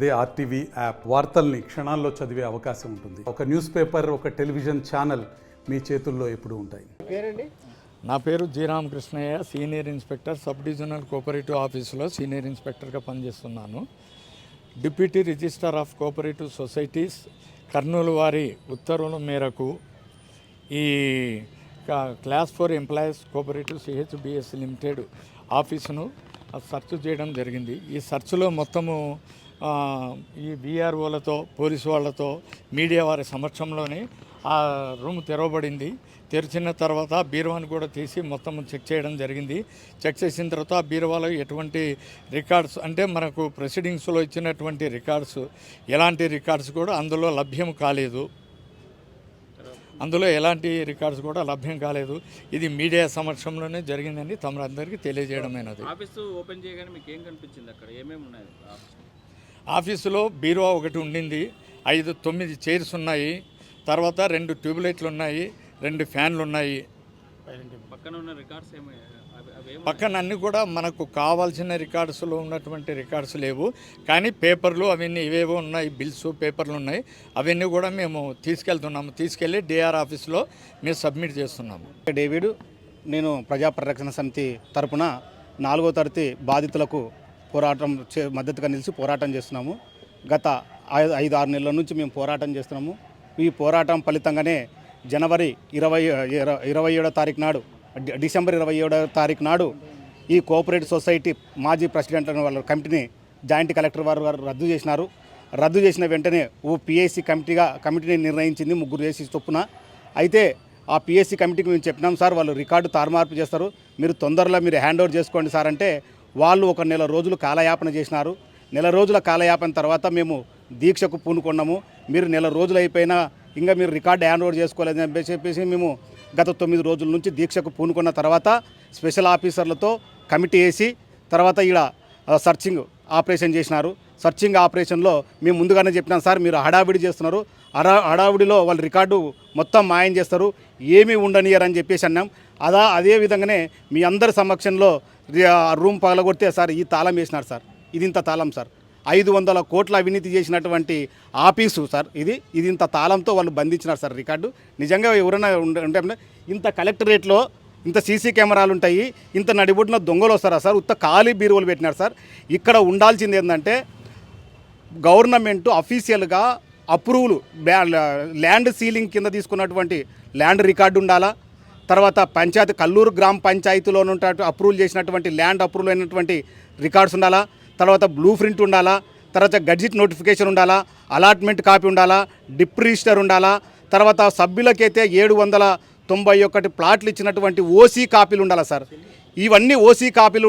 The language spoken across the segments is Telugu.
అదే ఆర్టీవీ యాప్ వార్తల్ని క్షణాల్లో చదివే అవకాశం ఉంటుంది. ఒక న్యూస్ పేపర్, ఒక టెలివిజన్ ఛానల్ మీ చేతుల్లో ఎప్పుడూ ఉంటాయి. నా పేరు G Ramakrishnaiah, senior inspector, sub divisional cooperative ఆఫీసులో సీనియర్ ఇన్స్పెక్టర్గా పనిచేస్తున్నాను. Deputy registrar of cooperative societies Kurnool వారి ఉత్తర్వుల మేరకు ఈ class 4 employees cooperative CHBS limited ఆఫీసును సెర్చ్ చేయడం జరిగింది. ఈ సెర్చ్లో మొత్తము ఈ బీఆర్ఓలతో, పోలీసు వాళ్ళతో, మీడియా వారి సమక్షంలోనే ఆ రూమ్ తెరవబడింది. తెరిచిన తర్వాత బీరువాని కూడా తీసి మొత్తం చెక్ చేయడం జరిగింది. చెక్ చేసిన తర్వాత ఆ బీరువాలో ఎటువంటి రికార్డ్స్ అంటే మనకు ప్రొసీడింగ్స్లో ఇచ్చినటువంటి రికార్డ్స్, ఎలాంటి రికార్డ్స్ కూడా అందులో లభ్యం కాలేదు. ఇది మీడియా సమక్షంలోనే జరిగిందని తమరందరికీ తెలియజేయడమైనది. ఆఫీసు ఓపెన్ చేయగానే మీకు ఏం కనిపించింది? అక్కడ ఏమేమి ఉన్నాయి? ఆఫీసులో బీరువా ఒకటి ఉండింది, 9 చైర్స్ ఉన్నాయి, తర్వాత 2 ట్యూబ్లైట్లు ఉన్నాయి, 2 ఫ్యాన్లు ఉన్నాయి. పక్కన ఉన్న రికార్డ్స్ పక్కన అన్నీ కూడా మనకు కావాల్సిన రికార్డ్స్లో ఉన్నటువంటి రికార్డ్స్ లేవు, కానీ పేపర్లు అవన్నీ ఇవేవో ఉన్నాయి, బిల్స్ పేపర్లు ఉన్నాయి. అవన్నీ కూడా మేము తీసుకెళ్ళి డిఆర్ ఆఫీస్లో మేము సబ్మిట్ చేస్తున్నాము. డేవిడ్, నేను ప్రజా పరిరక్షణ సమితి తరపున 4వ తరగతి బాధితులకు మద్దతుగా నిలిచి పోరాటం చేస్తున్నాము. గత 5-6 నెలల నుంచి మేము పోరాటం చేస్తున్నాము. ఈ పోరాటం ఫలితంగానే జనవరి 27వ తారీఖు నాడు, డిసెంబర్ 27వ తారీఖు నాడు ఈ కోఆపరేటివ్ సొసైటీ మాజీ ప్రెసిడెంట్ అనే వాళ్ళ కమిటీని జాయింట్ కలెక్టర్ వారు రద్దు చేసినారు. రద్దు చేసిన వెంటనే పిఎస్సి కమిటీని నిర్ణయించింది 3 చేసి చొప్పున. అయితే ఆ పిఎస్సి కమిటీకి మేము చెప్పినాం, సార్ వాళ్ళు రికార్డు తారుమార్పు చేస్తారు, మీరు తొందరలో హ్యాండ్ ఓవర్ చేసుకోండి సార్ అంటే వాళ్ళు 1 నెల రోజులు కాలయాపన చేసినారు. నెల రోజుల కాలయాపన తర్వాత మేము దీక్షకు పూనుకున్నాము. మీరు నెల రోజులు అయిపోయినా ఇంకా మీరు రికార్డు హ్యాండ్ ఓవర్ చేసుకోలేదని చెప్పేసి మేము గత 9 రోజుల నుంచి దీక్షకు పూనుకున్న తర్వాత స్పెషల్ ఆఫీసర్లతో కమిటీ వేసి తర్వాత ఇక్కడ సర్చింగ్ ఆపరేషన్ చేసినారు. సర్చింగ్ ఆపరేషన్లో మేము ముందుగానే చెప్పినాం, సార్ మీరు హడావిడి చేస్తున్నారు, హడావిడిలో వాళ్ళు రికార్డు మొత్తం మాయం చేస్తారు, ఏమీ ఉండనియరని చెప్పేసి అన్నాం. అదే విధంగానే మీ అందరి సమక్షంలో రూమ్ పగలగొడితే, సార్ ఈ తాళం వేసినారు సార్, ఇది ఇంత తాళం సార్, 500 కోట్ల అవినీతి చేసినటువంటి ఆఫీసు సార్ ఇది ఇంత తాళంతో వాళ్ళు బంధించినారు సార్ రికార్డు. నిజంగా ఎవరైనా ఉంటే ఇంత కలెక్టరేట్లో ఇంత సీసీ కెమెరాలు ఉంటాయి, ఇంత నడిబొడ్డున దొంగలు వస్తారా సార్? ఉత్త ఖాళీ బీరువులు పెట్టినారు సార్. ఇక్కడ ఉండాల్సింది ఏంటంటే గవర్నమెంట్ అఫీషియల్గా అప్రూవల్ ల్యాండ్ సీలింగ్ కింద తీసుకున్నటువంటి ల్యాండ్ రికార్డు ఉండాలా, తర్వాత పంచాయతీ కల్లూరు గ్రామ పంచాయతీలో అప్రూవల్ చేసినటువంటి ల్యాండ్ అప్రూవల్ అయినటువంటి రికార్డ్స్ ఉండాలా, తర్వాత బ్లూ ప్రింట్ ఉండాలా, తర్వాత గడ్జిట్ నోటిఫికేషన్ ఉండాలా, అలాట్మెంట్ కాపీ ఉండాలా, డిప్ రిజిస్టర్ ఉండాలా, తర్వాత సభ్యులకైతే 791 ప్లాట్లు ఇచ్చినటువంటి ఓసీ కాపీలు ఉండాలా సార్. ఇవన్నీ ఓసీ కాపీలు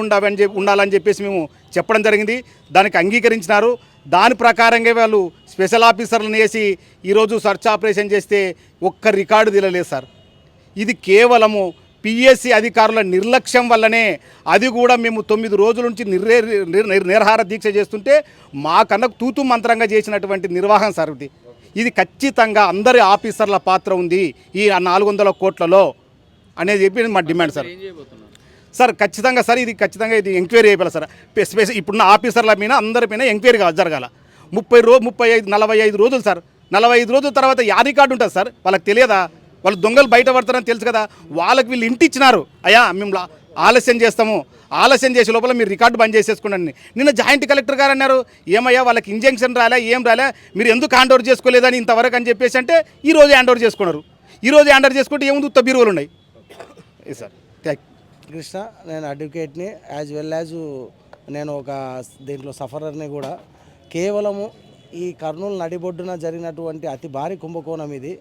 ఉండాలని చెప్పేసి మేము చెప్పడం జరిగింది. దానికి అంగీకరించినారు. దాని ప్రకారంగా వాళ్ళు స్పెషల్ ఆఫీసర్లను వేసి ఈరోజు సర్చ్ ఆపరేషన్ చేస్తే ఒక్క రికార్డు తీయలేదు సార్. ఇది కేవలము పిఎస్సి అధికారుల నిర్లక్ష్యం వల్లనే. అది కూడా మేము 9 రోజుల నుంచి నిరాహార దీక్ష చేస్తుంటే మాకన్నా తూతు మంత్రంగా చేసినటువంటి నిర్వాహం సార్ ఇది ఖచ్చితంగా అందరి ఆఫీసర్ల పాత్ర ఉంది ఈ 400 కోట్లలో అనేది చెప్పి మా డిమాండ్ సార్. సార్ ఖచ్చితంగా సార్ ఇది ఎంక్వైరీ అయిపోవాలి సార్. ఇప్పుడున్న ఆఫీసర్ల మీద అందరి మీద ఎంక్వైరీ జరగాల. 45 రోజులు సార్, 45 రోజుల తర్వాత యా రికార్డు ఉంటుంది సార్? వాళ్ళకి తెలియదా? వాళ్ళు దొంగలు బయట పడతారని తెలుసు కదా. వాళ్ళకి వీళ్ళు ఇంటి ఇచ్చినారు, అయ్యా మేము ఆలస్యం చేసే లోపల మీరు రికార్డు బంద్ చేసేసుకోండి. నిన్న జాయింట్ కలెక్టర్ గారు అన్నారు, ఏమయ్యా వాళ్ళకి ఇంజెక్షన్ రాలే, ఏం రాలే, మీరు ఎందుకు హ్యాండ్ ఓవర్ చేసుకోలేదని ఇంతవరకు అని చెప్పేసి అంటే ఈరోజు హ్యాండ్ ఓవర్ చేసుకున్నారు. ఈరోజు హ్యాండ్ ఓవర్ చేసుకుంటే ఏముంది, ఉత్త బీరువులు ఉన్నాయి సార్. కృష్ణ, నేను అడ్వకేట్ని, యాజ్ వెల్ యాజ్ నేను ఒక దీంట్లో సఫరర్ని కూడా. కేవలము ఈ కర్నూలు నడిబొడ్డున జరిగినటువంటి అతి భారీ కుంభకోణం ఇది.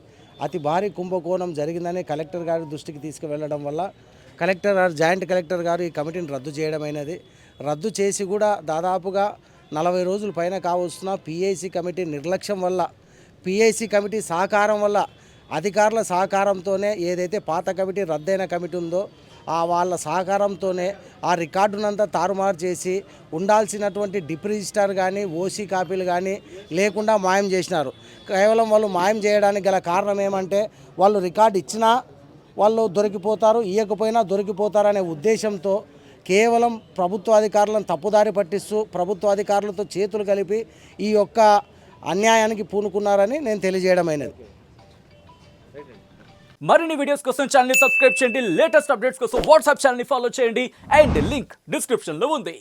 అతి భారీ కుంభకోణం జరిగిందని కలెక్టర్ గారి దృష్టికి తీసుకువెళ్ళడం వల్ల జాయింట్ కలెక్టర్ గారు ఈ కమిటీని రద్దు చేయడమైనది. రద్దు చేసి కూడా దాదాపుగా 40 రోజుల పైన కావస్తున్న పిఐసి కమిటీ నిర్లక్ష్యం వల్ల, పిఐసి కమిటీ సహకారం వల్ల, అధికారుల సహకారంతోనే ఏదైతే పాత కమిటీ రద్దయిన కమిటీ ఉందో వాళ్ళ సహకారంతోనే ఆ రికార్డునంతా తారుమారు చేసి ఉండాల్సినటువంటి డిప్ రిజిస్టర్ కానీ ఓసీ కాపీలు కానీ లేకుండా మాయం చేసినారు. కేవలం వాళ్ళు మాయం చేయడానికి గల కారణం ఏమంటే వాళ్ళు రికార్డు ఇచ్చినా వాళ్ళు దొరికిపోతారు, ఇవ్వకపోయినా దొరికిపోతారనే ఉద్దేశంతో కేవలం ప్రభుత్వ అధికారులను తప్పుదారి పట్టిస్తూ ప్రభుత్వ అధికారులతో చేతులు కలిపి ఈ యొక్క అన్యాయానికి పూనుకున్నారని నేను తెలియజేయడమైనది. మరిన్ని వీడియోస్ కోసం ఛానల్ ని సబ్స్క్రైబ్ చేయండి, లేటెస్ట్ అప్డేట్స్ కోసం వాట్సాప్ ఛానల్ ని ఫాలో చేయండి అండ్ లింక్ డిస్క్రిప్షన్ లో ఉంది.